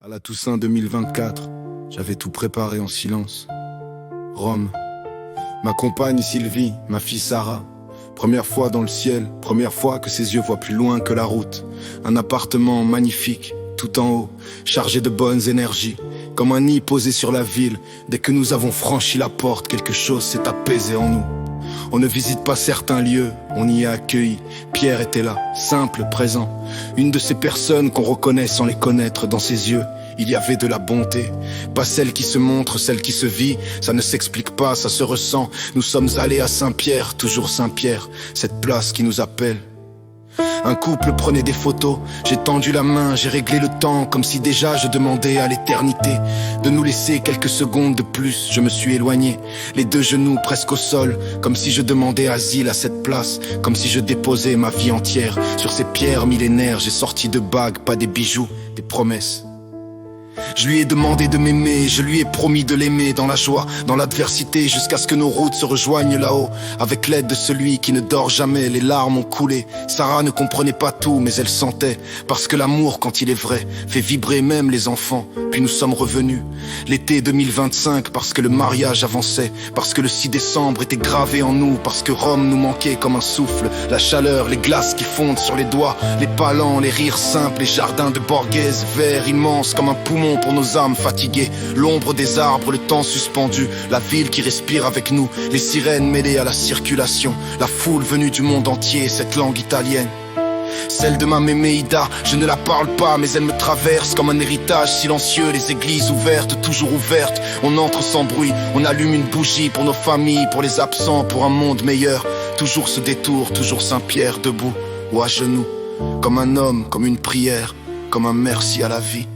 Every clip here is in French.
À la Toussaint 2024, j'avais tout préparé en silence. Rome, ma compagne Sylvie, ma fille Sarah. Première fois dans le ciel, première fois que ses yeux voient plus loin que la route. Un appartement magnifique, tout en haut, chargé de bonnes énergies. Comme un nid posé sur la ville, dès que nous avons franchi la porte, quelque chose s'est apaisé en nous. On ne visite pas certains lieux, on y est accueilli. Pierre était là, simple, présent. Une de ces personnes qu'on reconnaît sans les connaître dans ses yeux. Il y avait de la bonté, pas celle qui se montre, celle qui se vit. Ça ne s'explique pas, ça se ressent. Nous sommes allés à Saint-Pierre, toujours Saint-Pierre, cette place qui nous appelle. Un couple prenait des photos, j'ai tendu la main, j'ai réglé le temps, comme si déjà je demandais à l'éternité de nous laisser quelques secondes de plus. Je me suis éloigné, les deux genoux presque au sol, comme si je demandais asile à cette place, comme si je déposais ma vie entière sur ces pierres millénaires. J'ai sorti de bagues, pas des bijoux, des promesses. Je lui ai demandé de m'aimer, je lui ai promis de l'aimer dans la joie, dans l'adversité, jusqu'à ce que nos routes se rejoignent là-haut. Avec l'aide de celui qui ne dort jamais, les larmes ont coulé. Sarah ne comprenait pas tout, mais elle sentait. Parce que l'amour, quand il est vrai, fait vibrer même les enfants. Puis nous sommes revenus, l'été 2025, parce que le mariage avançait, parce que le 6 décembre était gravé en nous, parce que Rome nous manquait comme un souffle. La chaleur, les glaces qui fondent sur les doigts, les palans, les rires simples, les jardins de Borghese, verts immenses comme un poumon pour nos âmes fatiguées, l'ombre des arbres, le temps suspendu, la ville qui respire avec nous, les sirènes mêlées à la circulation, la foule venue du monde entier, cette langue italienne. Celle de ma mémé Ida, je ne la parle pas mais elle me traverse comme un héritage silencieux. Les églises ouvertes, toujours ouvertes, on entre sans bruit, on allume une bougie pour nos familles, pour les absents, pour un monde meilleur. Toujours ce détour, toujours Saint-Pierre debout ou à genoux, comme un homme, comme une prière, comme un merci à la vie.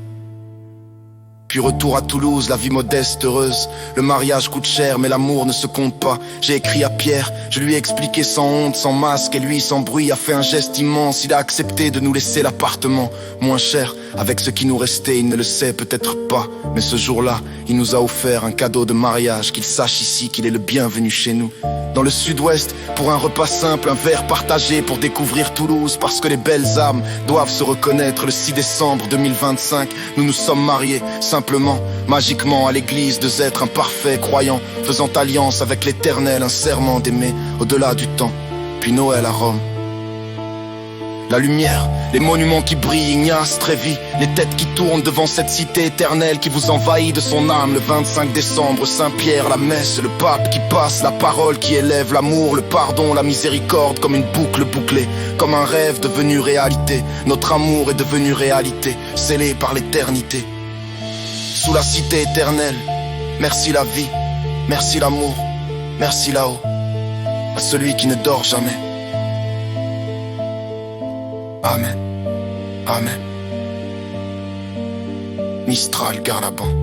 Puis retour à Toulouse, la vie modeste, heureuse. Le mariage coûte cher, mais l'amour ne se compte pas. J'ai écrit à Pierre, je lui ai expliqué sans honte, sans masque. Et lui, sans bruit, a fait un geste immense. Il a accepté de nous laisser l'appartement moins cher. Avec ce qui nous restait, il ne le sait peut-être pas. Mais ce jour-là, il nous a offert un cadeau de mariage. Qu'il sache ici qu'il est le bienvenu chez nous. Dans le sud-ouest, pour un repas simple, un verre partagé pour découvrir Toulouse. Parce que les belles âmes doivent se reconnaître. Le 6 décembre 2025, nous nous sommes mariés, simplement, magiquement, à l'église. Deux êtres imparfaits, croyants, faisant alliance avec l'éternel. Un serment d'aimer au-delà du temps. Puis Noël à Rome. La lumière, les monuments qui brillent, Ignace, Trévi, les têtes qui tournent devant cette cité éternelle qui vous envahit de son âme. Le 25 décembre, Saint-Pierre, la messe, le pape qui passe, la parole qui élève l'amour, le pardon, la miséricorde, comme une boucle bouclée, comme un rêve devenu réalité. Notre amour est devenu réalité, scellé par l'éternité. Sous la cité éternelle, merci la vie, merci l'amour, merci là-haut, à celui qui ne dort jamais. Amen. Amen. Mistral Garlaban.